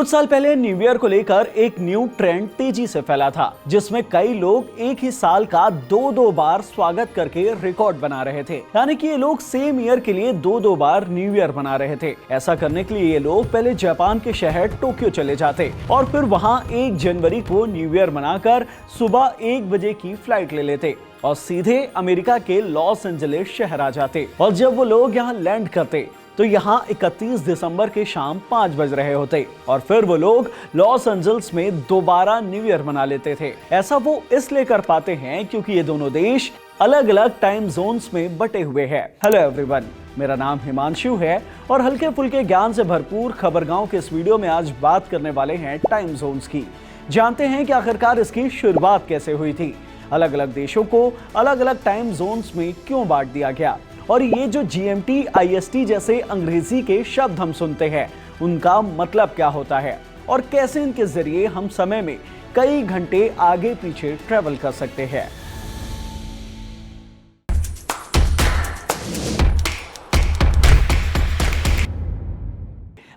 कुछ साल पहले न्यू ईयर को लेकर एक न्यू ट्रेंड तेजी से फैला था, जिसमें कई लोग एक ही साल का दो बार स्वागत करके रिकॉर्ड बना रहे थे। यानी कि ये लोग सेम ईयर के लिए दो बार न्यू ईयर बना रहे थे। ऐसा करने के लिए ये लोग पहले जापान के शहर टोक्यो चले जाते और फिर वहां 1 जनवरी को न्यू ईयर मनाकर सुबह 1 बजे की फ्लाइट ले लेते और सीधे अमेरिका के लॉस एंजलिस शहर आ जाते। और जब वो लोग यहाँ लैंड करते तो यहाँ 31 दिसंबर के शाम 5 बज रहे होते और फिर वो लोग लॉस एंजल्स में दोबारा न्यू ईयर मना लेते थे। ऐसा वो इसलिए कर पाते हैं क्योंकि ये दोनों देश अलग अलग टाइम जोन्स में बटे हुए हैं। हेलो एवरीवन, मेरा नाम हिमांशु है और हल्के फुल्के ज्ञान से भरपूर खबरगांव के इस वीडियो में आज बात करने वाले हैं टाइम जोन्स की। जानते हैं कि आखिरकार इसकी शुरुआत कैसे हुई थी, अलग अलग देशों को अलग अलग टाइम जोन्स में क्यों बांट दिया गया और ये जो GMT, IST जैसे अंग्रेजी के शब्द हम सुनते हैं उनका मतलब क्या होता है और कैसे इनके जरिए हम समय में कई घंटे आगे पीछे ट्रेवल कर सकते हैं।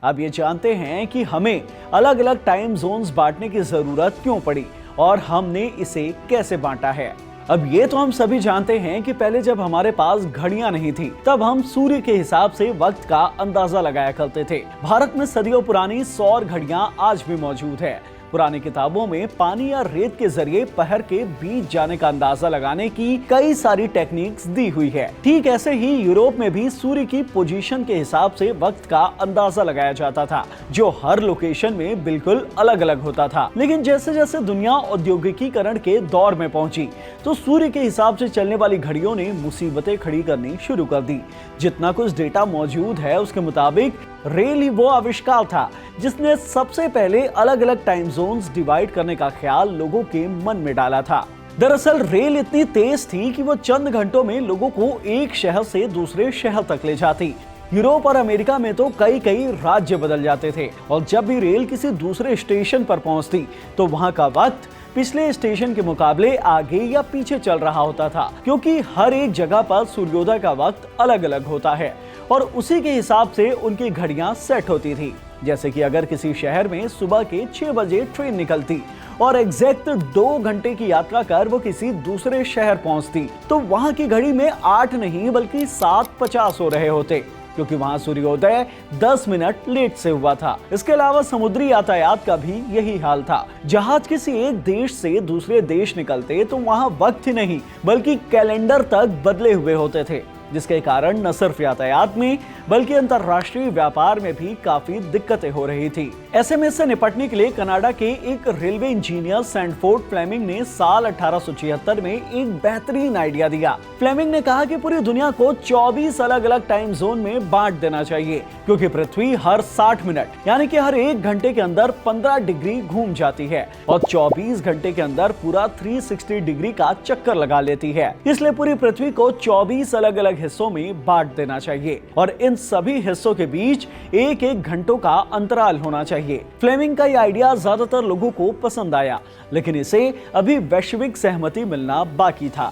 अब ये जानते हैं कि हमें अलग अलग टाइम जोन्स बांटने की जरूरत क्यों पड़ी और हमने इसे कैसे बांटा है। अब ये तो हम सभी जानते हैं कि पहले जब हमारे पास घड़ियां नहीं थी तब हम सूर्य के हिसाब से वक्त का अंदाजा लगाया करते थे। भारत में सदियों पुरानी सौर घड़ियां आज भी मौजूद है। पुरानी किताबों में पानी या रेत के जरिए पहर के बीत जाने का अंदाजा लगाने की कई सारी टेक्निक्स दी हुई है। ठीक ऐसे ही यूरोप में भी सूर्य की पोजीशन के हिसाब से वक्त का अंदाजा लगाया जाता था, जो हर लोकेशन में बिल्कुल अलग अलग होता था। लेकिन जैसे जैसे दुनिया औद्योगिकीकरण के दौर में पहुंची तो सूर्य के हिसाब से चलने वाली घड़ियों ने मुसीबतें खड़ी करनी शुरू कर दी। जितना कुछ डेटा मौजूद है उसके मुताबिक रेल ही वो आविष्कार था जिसने सबसे पहले अलग अलग टाइम जोन्स डिवाइड करने का ख्याल लोगों के मन में डाला था। दरअसल रेल इतनी तेज थी कि वो चंद घंटों में लोगों को एक शहर से दूसरे शहर तक ले जाती। यूरोप और अमेरिका में तो कई राज्य बदल जाते थे और जब भी रेल किसी दूसरे स्टेशन पर पहुंचती तो वहां का वक्त पिछले स्टेशन के मुकाबले आगे या पीछे चल रहा होता था, क्योंकि हर एक जगह पर सूर्योदय का वक्त अलग अलग होता है और उसी के हिसाब से उनकी घड़ियां सेट होती थी। जैसे कि अगर किसी शहर में सुबह के 6 बजे ट्रेन निकलती और एग्जैक्ट 2 घंटे की यात्रा कर वो किसी दूसरे शहर पहुंचती तो वहां की घड़ी में 8 नहीं बल्कि 7:50 हो रहे होते, क्योंकि वहां सूर्योदय 10 मिनट लेट से हुआ था। इसके अलावा समुद्री यातायात का भी यही हाल था। जहाज किसी एक देश से दूसरे देश निकलते तो वहां वक्त ही नहीं बल्कि कैलेंडर तक बदले हुए होते थे, जिसके कारण न सिर्फ यातायात में बल्कि अंतरराष्ट्रीय व्यापार में भी काफी दिक्कतें हो रही थी। ऐसे में से निपटने के लिए कनाडा के एक रेलवे इंजीनियर सैंडफोर्ड फ्लेमिंग ने साल 1876 में एक बेहतरीन आइडिया दिया। फ्लेमिंग ने कहा कि पूरी दुनिया को 24 अलग अलग टाइम जोन में बांट देना चाहिए, क्योंकि पृथ्वी हर 60 मिनट यानी कि हर 1 घंटे के अंदर 15 डिग्री घूम जाती है और 24 घंटे के अंदर पूरा 360 डिग्री का चक्कर लगा लेती है। इसलिए पूरी पृथ्वी को 24 अलग अलग हिस्सों में बांट देना चाहिए और इन सभी हिस्सों के बीच 1-1 घंटों का अंतराल होना चाहिए। फ्लेमिंग का यह आइडिया ज्यादातर लोगों को पसंद आया, लेकिन इसे अभी वैश्विक सहमति मिलना बाकी था।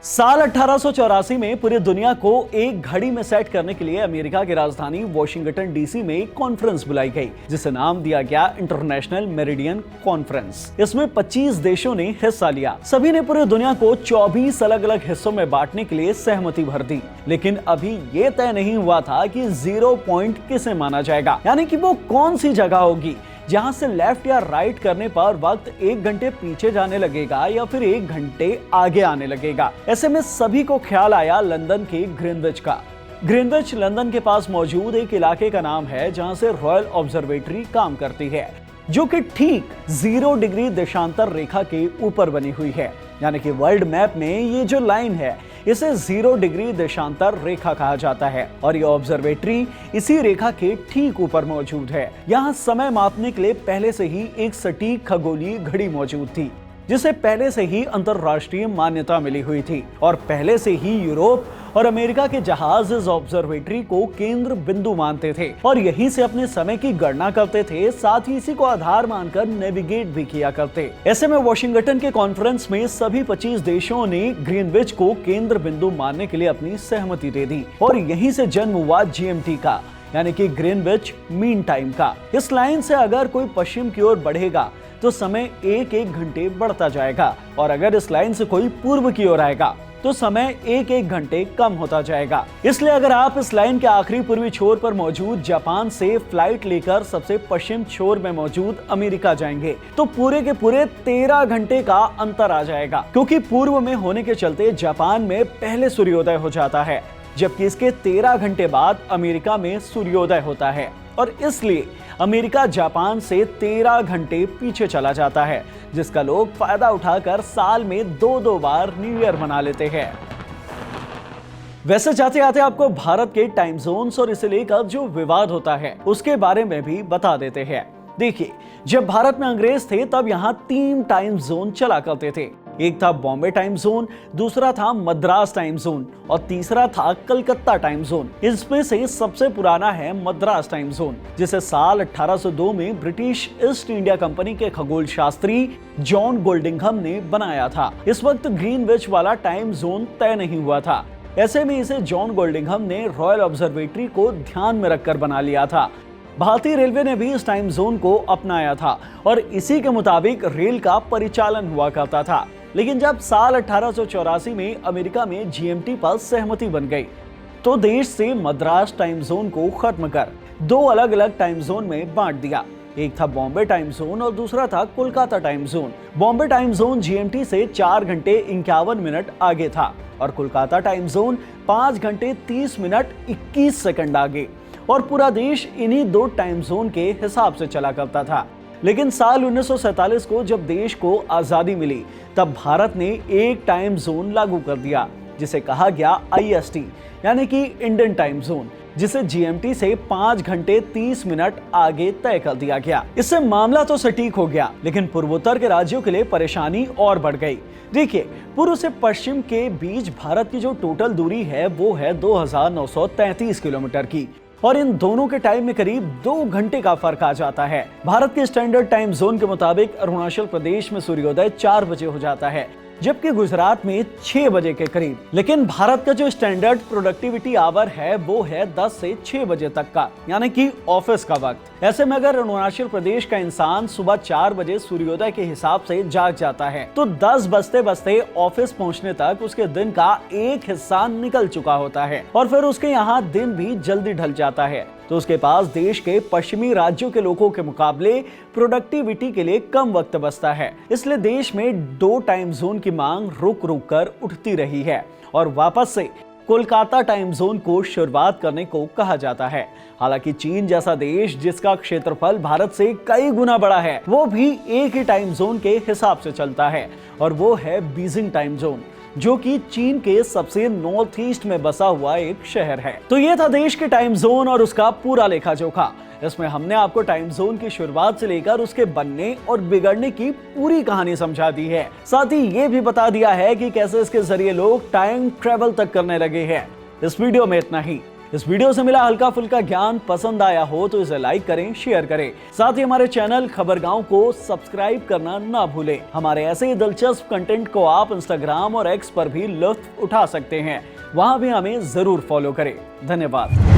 साल 1884 में पूरी दुनिया को एक घड़ी में सेट करने के लिए अमेरिका की राजधानी वॉशिंगटन DC में एक कॉन्फ्रेंस बुलाई गई, जिसे नाम दिया गया इंटरनेशनल मेरिडियन कॉन्फ्रेंस। इसमें 25 देशों ने हिस्सा लिया। सभी ने पूरी दुनिया को 24 अलग अलग हिस्सों में बांटने के लिए सहमति भर दी, लेकिन अभी ये तय नहीं हुआ था कि 0 पॉइंट किसे माना जाएगा, यानी कि वो कौन सी जगह होगी जहां से लेफ्ट या राइट करने पर वक्त 1 घंटे पीछे जाने लगेगा या फिर 1 घंटे आगे आने लगेगा। ऐसे में सभी को ख्याल आया लंदन के ग्रीनविच का। ग्रीनविच लंदन के पास मौजूद एक इलाके का नाम है जहां से रॉयल ऑब्जर्वेटरी काम करती है, जो कि ठीक 0 डिग्री देशांतर रेखा के ऊपर बनी हुई है। यानी कि वर्ल्ड मैप में ये जो लाइन है इसे 0 डिग्री देशांतर रेखा कहा जाता है और ये ऑब्जर्वेटरी इसी रेखा के ठीक ऊपर मौजूद है। यहाँ समय मापने के लिए पहले से ही एक सटीक खगोलीय घड़ी मौजूद थी, जिसे पहले से ही अंतरराष्ट्रीय मान्यता मिली हुई थी और पहले से ही यूरोप और अमेरिका के जहाज इस ऑब्जर्वेटरी को केंद्र बिंदु मानते थे और यहीं से अपने समय की गणना करते थे, साथ ही इसी को आधार मानकर नेविगेट भी किया करते। ऐसे में वॉशिंगटन के कॉन्फ्रेंस में सभी 25 देशों ने ग्रीनविच को केंद्र बिंदु मानने के लिए अपनी सहमति दे दी और यहीं से जन्म हुआ GMT का, यानी कि ग्रीनविच मीन टाइम का। इस लाइन से अगर कोई पश्चिम की ओर बढ़ेगा तो समय एक एक घंटे बढ़ता जाएगा, और अगर इस लाइन से कोई पूर्व की ओर आएगा तो समय एक एक घंटे कम होता जाएगा। इसलिए अगर आप इस लाइन के आखिरी पूर्वी छोर पर मौजूद जापान से फ्लाइट लेकर सबसे पश्चिम छोर में मौजूद अमेरिका जाएंगे तो पूरे के पूरे 13 घंटे का अंतर आ जाएगा, क्योंकि पूर्व में होने के चलते जापान में पहले सूर्योदय हो जाता है, जबकि इसके 13 घंटे बाद अमेरिका में सूर्योदय होता है, और इसलिए अमेरिका जापान से 13 घंटे पीछे चला जाता है, जिसका लोग फायदा उठाकर साल में 2-2 बार न्यू ईयर मना लेते हैं। वैसे जाते आते आपको भारत के टाइम जोन्स और इसे लेकर जो विवाद होता है उसके बारे में भी बता देते हैं। देखिए, जब भारत में अंग्रेज थे तब यहाँ 3 टाइम जोन चला करते थे। एक था बॉम्बे टाइम जोन, दूसरा था मद्रास टाइम जोन और तीसरा था कलकत्ता टाइम जोन। इसमें से सबसे पुराना है मद्रास टाइम जोन, जिसे साल 1802 में ब्रिटिश ईस्ट इंडिया कंपनी के खगोल शास्त्री जॉन गोल्डिंघम ने बनाया था। इस वक्त ग्रीनविच वाला टाइम जोन तय नहीं हुआ था, ऐसे में इसे जॉन गोल्डिंघम ने रॉयल ऑब्जर्वेटरी को ध्यान में रखकर बना लिया था। भारतीय रेलवे ने भी इस टाइम जोन को अपनाया था और इसी के मुताबिक रेल का परिचालन हुआ करता था। लेकिन जब साल 1884 में अमेरिका में जीएमटी पर सहमति बन गई तो देश से मद्रास टाइम जोन को खत्म कर 2 अलग अलग टाइम जोन में बांट दिया। एक था बॉम्बे टाइम जोन और दूसरा था Kolkata time zone. Bombay time zone GMT से 4 घंटे 51 मिनट आगे था और कोलकाता टाइम जोन 5 घंटे 30 मिनट 21 सेकंड आगे, और पूरा देश इन्हीं 2 टाइम जोन के हिसाब से चला करता था। लेकिन साल 1947 को जब देश को आजादी मिली तब भारत ने एक टाइम जोन लागू कर दिया, जिसे कहा गया IST यानी कि इंडियन टाइम जोन, जिसे जीएमटी से 5 घंटे 30 मिनट आगे तय कर दिया गया। इससे मामला तो सटीक हो गया, लेकिन पूर्वोत्तर के राज्यों के लिए परेशानी और बढ़ गई। देखिए, पूर्व से पश्चिम के बीच भारत की जो टोटल दूरी है वो है 2933 किलोमीटर की, और इन दोनों के टाइम में करीब 2 घंटे का फर्क आ जाता है। भारत के स्टैंडर्ड टाइम जोन के मुताबिक अरुणाचल प्रदेश में सूर्योदय 4 बजे हो जाता है, जबकि गुजरात में 6 बजे के करीब। लेकिन भारत का जो स्टैंडर्ड प्रोडक्टिविटी आवर है वो है 10 से 6 बजे तक का, यानी कि ऑफिस का वक्त। ऐसे में अगर अरुणाचल प्रदेश का इंसान सुबह 4 बजे सूर्योदय के हिसाब से जाग जाता है तो 10 बजते बजते ऑफिस पहुंचने तक उसके दिन का एक हिस्सा निकल चुका होता है, और फिर उसके यहाँ दिन भी जल्दी ढल जाता है। तो उसके पास देश के पश्चिमी राज्यों के लोगों के मुकाबले प्रोडक्टिविटी के लिए कम वक्त बचता है। इसलिए देश में 2 टाइम जोन की मांग रुक रुक कर उठती रही है और वापस से कोलकाता टाइम जोन को शुरुआत करने को कहा जाता है। हालांकि चीन जैसा देश जिसका क्षेत्रफल भारत से कई गुना बड़ा है, वो भी एक ही टाइम जोन के हिसाब से चलता है, और वो है बीजिंग टाइम जोन, जो कि चीन के सबसे नॉर्थ ईस्ट में बसा हुआ एक शहर है। तो ये था देश के टाइम जोन और उसका पूरा लेखा जोखा। इसमें हमने आपको टाइम जोन की शुरुआत से लेकर उसके बनने और बिगड़ने की पूरी कहानी समझा दी है। साथ ही ये भी बता दिया है कि कैसे इसके जरिए लोग टाइम ट्रेवल तक करने लगे हैं। इस वीडियो में इतना ही। इस वीडियो से मिला हल्का फुल्का ज्ञान पसंद आया हो तो इसे लाइक करें, शेयर करें। साथ ही हमारे चैनल खबरगांव को सब्सक्राइब करना ना भूलें। हमारे ऐसे ही दिलचस्प कंटेंट को आप इंस्टाग्राम और एक्स पर भी लुत्फ उठा सकते हैं, वहां भी हमें जरूर फॉलो करें। धन्यवाद।